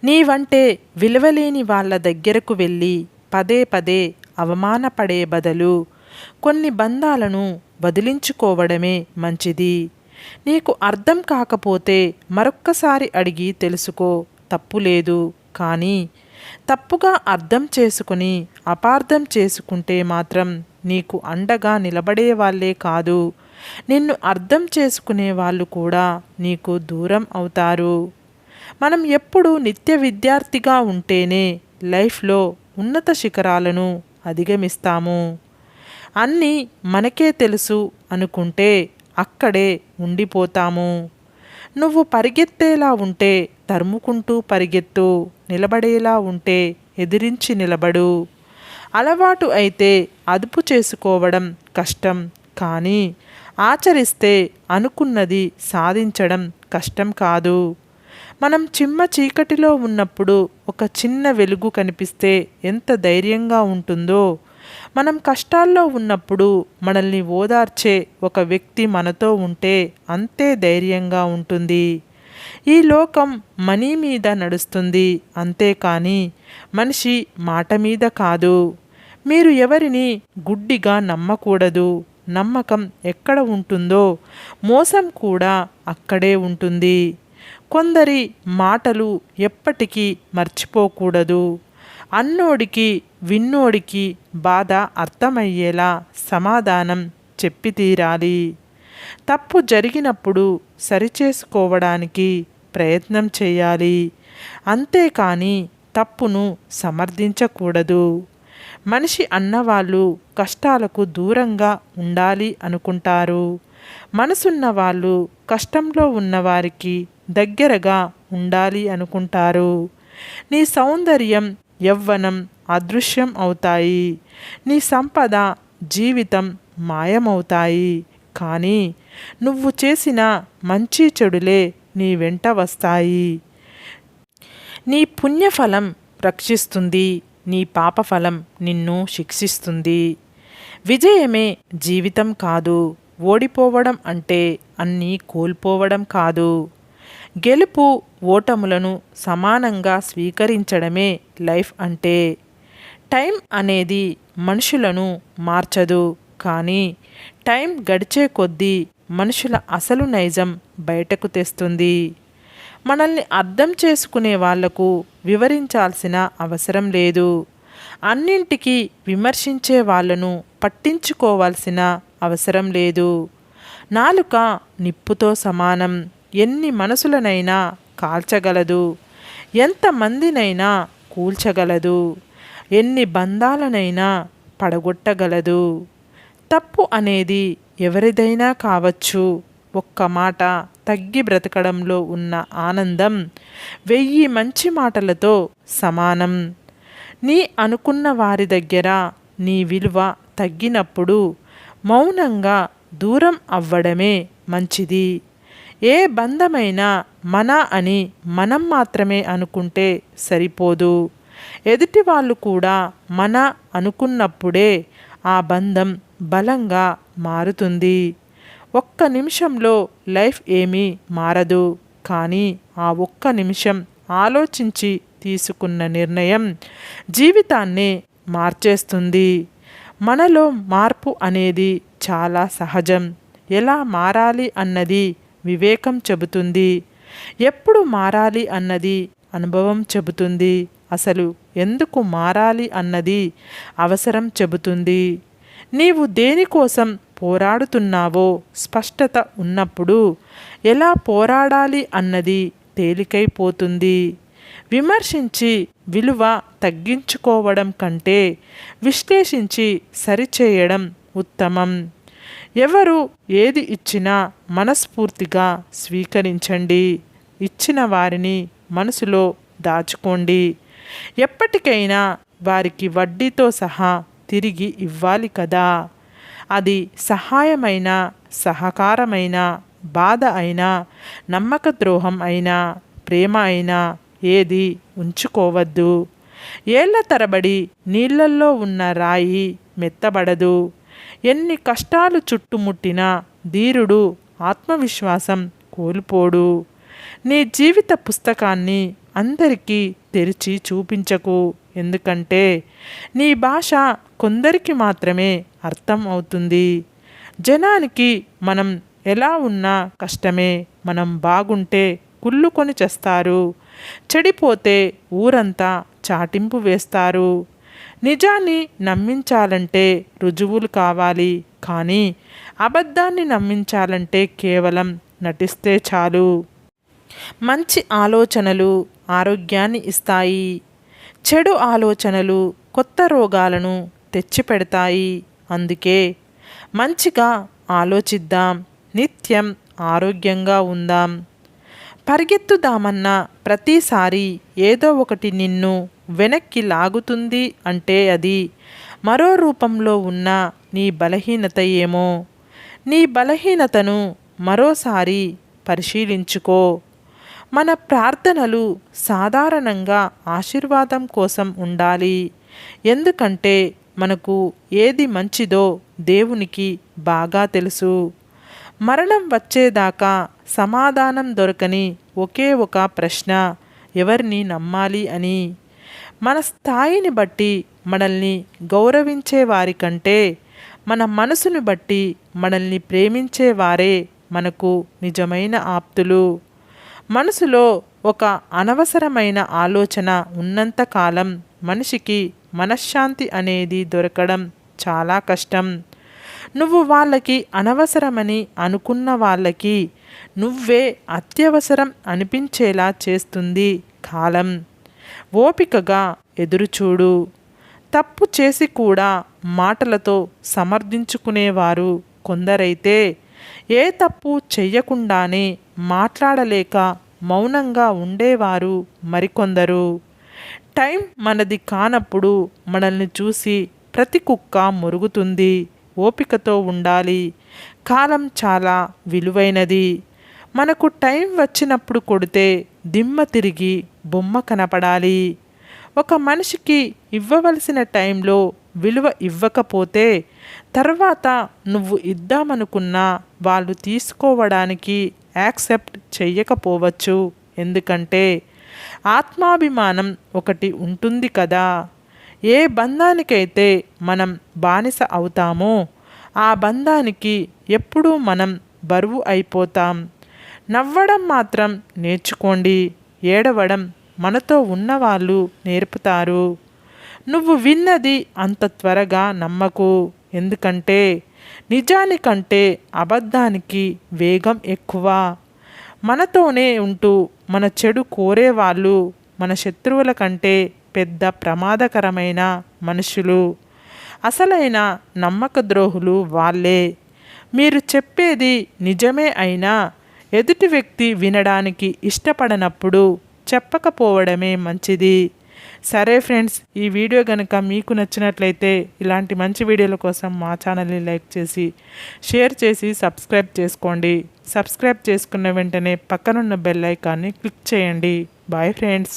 నీవంటే విలువలేని వాళ్ళ దగ్గరకు వెళ్ళి పదే పదే అవమానపడే బదులు కొన్ని బంధాలను వదిలించుకోవడమే మంచిది. నీకు అర్థం కాకపోతే మరొక్కసారి అడిగి తెలుసుకో, తప్పులేదు. కానీ తప్పుగా అర్థం చేసుకుని అపార్థం చేసుకుంటే మాత్రం నీకు అండగా నిలబడే వాళ్ళే కాదు, నిన్ను అర్థం చేసుకునే వాళ్ళు కూడా నీకు దూరం అవుతారు. మనం ఎప్పుడు నిత్య విద్యార్థిగా ఉంటేనే లైఫ్లో ఉన్నత శిఖరాలను అధిగమిస్తాము. అన్నీ మనకే తెలుసు అనుకుంటే అక్కడే ఉండిపోతాము. నువ్వు పరిగెత్తేలా ఉంటే తరుముకుంటూ పరిగెత్తు, నిలబడేలా ఉంటే ఎదిరించి నిలబడు. అలవాటు అయితే అదుపు చేసుకోవడం కష్టం, కానీ ఆచరిస్తే అనుకున్నది సాధించడం కష్టం కాదు. మనం చిమ్మ చీకటిలో ఉన్నప్పుడు ఒక చిన్న వెలుగు కనిపిస్తే ఎంత ధైర్యంగా ఉంటుందో, మనం కష్టాల్లో ఉన్నప్పుడు మనల్ని ఓదార్చే ఒక వ్యక్తి మనతో ఉంటే అంతే ధైర్యంగా ఉంటుంది. ఈ లోకం మనీ మీద నడుస్తుంది, అంతేకాని మనిషి మాట మీద కాదు. మీరు ఎవరిని గుడ్డిగా నమ్మకూడదు. నమ్మకం ఎక్కడ ఉంటుందో మోసం కూడా అక్కడే ఉంటుంది. కొందరి మాటలు ఎప్పటికీ మర్చిపోకూడదు. అన్నోడికి విన్నోడికి బాధ అర్థమయ్యేలా సమాధానం చెప్పి తీరాలి. తప్పు జరిగినప్పుడు సరిచేసుకోవడానికి ప్రయత్నం చేయాలి, అంతేకాని తప్పును సమర్థించకూడదు. మనిషి అన్నవాళ్ళు కష్టాలకు దూరంగా ఉండాలి అనుకుంటారు. మనసున్న వాళ్ళు కష్టంలో ఉన్నవారికి దగ్గరగా ఉండాలి అనుకుంటారు. నీ సౌందర్యం, యవ్వనం అదృశ్యం అవుతాయి. నీ సంపద, జీవితం మాయమవుతాయి. కానీ నువ్వు చేసిన మంచి చెడులే నీ వెంట వస్తాయి. నీ పుణ్యఫలం రక్షిస్తుంది, నీ పాపఫలం నిన్ను శిక్షిస్తుంది. విజయమే జీవితం కాదు. ఓడిపోవడం అంటే అన్నీ కోల్పోవడం కాదు. గెలుపు ఓటములను సమానంగా స్వీకరించడమే లైఫ్ అంటే. టైం అనేది మనుషులను మార్చదు, కానీ టైం గడిచే కొద్దీ మనుషుల అసలు నైజం బయటకు తెస్తుంది. మనల్ని అర్థం చేసుకునే వాళ్లకు వివరించాల్సిన అవసరం లేదు. అన్నింటికీ విమర్శించే వాళ్ళను పట్టించుకోవాల్సిన అవసరం లేదు. నాలుక నిప్పుతో సమానం. ఎన్ని మనసులనైనా కాల్చగలదు, ఎంతమందినైనా కూల్చగలదు, ఎన్ని బంధాలనైనా పడగొట్టగలదు. తప్పు అనేది ఎవరిదైనా కావచ్చు. ఒక్క మాట తగ్గి బ్రతకడంలో ఉన్న ఆనందం 1000 మంచి మాటలతో సమానం. నీ అనుకున్న వారి దగ్గర నీ విలువ తగ్గినప్పుడు మౌనంగా దూరం అవ్వడమే మంచిది. ఏ బంధమైనా మన అని మనం మాత్రమే అనుకుంటే సరిపోదు. ఎదుటి వాళ్ళు కూడా మన అనుకున్నప్పుడే ఆ బంధం బలంగా మారుతుంది. ఒక్క నిమిషంలో లైఫ్ ఏమీ మారదు, కానీ ఆ ఒక్క నిమిషం ఆలోచించి తీసుకున్న నిర్ణయం జీవితాన్నే మార్చేస్తుంది. మనలో మార్పు అనేది చాలా సహజం. ఎలా మారాలి అన్నది వివేకం చెబుతుంది. ఎప్పుడు మారాలి అన్నది అనుభవం చెబుతుంది. అసలు ఎందుకు మారాలి అన్నది అవసరం చెబుతుంది. నీవు దేనికోసం పోరాడుతున్నావో స్పష్టత ఉన్నప్పుడు ఎలా పోరాడాలి అన్నది తేలికైపోతుంది. విమర్శించి విలువ తగ్గించుకోవడం కంటే విశ్లేషించి సరిచేయడం ఉత్తమం. ఎవరు ఏది ఇచ్చినా మనస్ఫూర్తిగా స్వీకరించండి. ఇచ్చిన వారిని మనసులో దాచుకోండి. ఎప్పటికైనా వారికి వడ్డీతో సహా తిరిగి ఇవ్వాలి కదా. అది సహాయమైన, సహకారమైన, బాధ అయినా, నమ్మక ద్రోహం అయినా, ప్రేమ అయినా ఏది ఉంచుకోవద్దు. ఏళ్ల తరబడి నీళ్ళల్లో ఉన్న రాయి మెత్తబడదు. ఎన్ని కష్టాలు చుట్టుముట్టినా ధీరుడు ఆత్మవిశ్వాసం కోల్పోడు. నీ జీవిత పుస్తకాన్ని అందరికీ తెరిచి చూపించకు. ఎందుకంటే నీ భాష కొందరికి మాత్రమే అర్థం అవుతుంది. జనానికి మనం ఎలా ఉన్నా కష్టమే. మనం బాగుంటే కుళ్ళుకొని చేస్తారు, చెడిపోతే ఊరంతా చాటింపు వేస్తారు. నిజాన్ని నమ్మించాలంటే రుజువులు కావాలి, కానీ అబద్ధాన్ని నమ్మించాలంటే కేవలం నటిస్తే చాలు. మంచి ఆలోచనలు ఆరోగ్యాన్ని ఇస్తాయి. చెడు ఆలోచనలు కొత్త రోగాలను తెచ్చిపెడతాయి. అందుకే మంచిగా ఆలోచిద్దాం, నిత్యం ఆరోగ్యంగా ఉందాం. పరిగెత్తుదామన్న ప్రతిసారి ఏదో ఒకటి నిన్ను వెనక్కి లాగుతుంది అంటే అది మరో రూపంలో ఉన్న నీ బలహీనత ఏమో. నీ బలహీనతను మరోసారి పరిశీలించుకో. మన ప్రార్థనలు సాధారణంగా ఆశీర్వాదం కోసం ఉండాలి. ఎందుకంటే మనకు ఏది మంచిదో దేవునికి బాగా తెలుసు. మరణం వచ్చేదాకా సమాధానం దొరకని ఒకే ఒక ప్రశ్న, ఎవరిని నమ్మాలి అని. మన స్థాయిని బట్టి మనల్ని గౌరవించే వారి కంటే మన మనసుని బట్టి మనల్ని ప్రేమించేవారే మనకు నిజమైన ఆప్తులు. మనసులో ఒక అనవసరమైన ఆలోచన ఉన్నంతకాలం మనిషికి మనశ్శాంతి అనేది దొరకడం చాలా కష్టం. నువ్వు వాళ్ళకి అనవసరమని అనుకున్న వాళ్ళకి నువ్వే అత్యవసరం అనిపించేలా చేస్తుంది కాలం. ఓపికగా ఎదురుచూడు. తప్పు చేసి కూడా మాటలతో సమర్థించుకునేవారు కొందరైతే, ఏ తప్పు చెయ్యకుండానే మాట్లాడలేక మౌనంగా ఉండేవారు మరికొందరు. టైం మనది కానప్పుడు మనల్ని చూసి ప్రతి కుక్క మురుగుతుంది. ఓపికతో ఉండాలి. కాలం చాలా విలువైనది. మనకు టైం వచ్చినప్పుడు కొడితే దిమ్మ తిరిగి బొమ్మ కనపడాలి. ఒక మనిషికి ఇవ్వవలసిన టైంలో విలువ ఇవ్వకపోతే తర్వాత నువ్వు ఇద్దామనుకున్నా వాళ్ళు తీసుకోవడానికి యాక్సెప్ట్ చెయ్యకపోవచ్చు. ఎందుకంటే ఆత్మాభిమానం ఒకటి ఉంటుంది కదా. ఏ బంధానికైతే మనం బానిస అవుతామో ఆ బంధానికి ఎప్పుడూ మనం బరువు అయిపోతాం. నవ్వడం మాత్రం నేర్చుకోండి. ఏడవడం మనతో ఉన్నవాళ్ళు నేర్పుతారు. నువ్వు విన్నది అంత త్వరగా నమ్మకు. ఎందుకంటే నిజానికంటే అబద్ధానికి వేగం ఎక్కువ. మనతోనే ఉంటూ మన చెడు కోరేవాళ్ళు మన శత్రువుల కంటే పెద్ద ప్రమాదకరమైన మనుషులు. అసలైన నమ్మక ద్రోహులు వాళ్ళే. మీరు చెప్పేది నిజమే అయినా ఎదుటి వ్యక్తి వినడానికి ఇష్టపడనప్పుడు చెప్పకపోవడమే మంచిది. సరే ఫ్రెండ్స్, ఈ వీడియో కనుక మీకు నచ్చినట్లయితే ఇలాంటి మంచి వీడియోల కోసం మా ఛానల్ని లైక్ చేసి షేర్ చేసి సబ్స్క్రైబ్ చేసుకోండి. సబ్స్క్రైబ్ చేసుకున్న వెంటనే పక్కనున్న బెల్ ఐకాన్ని క్లిక్ చేయండి. Bye friends.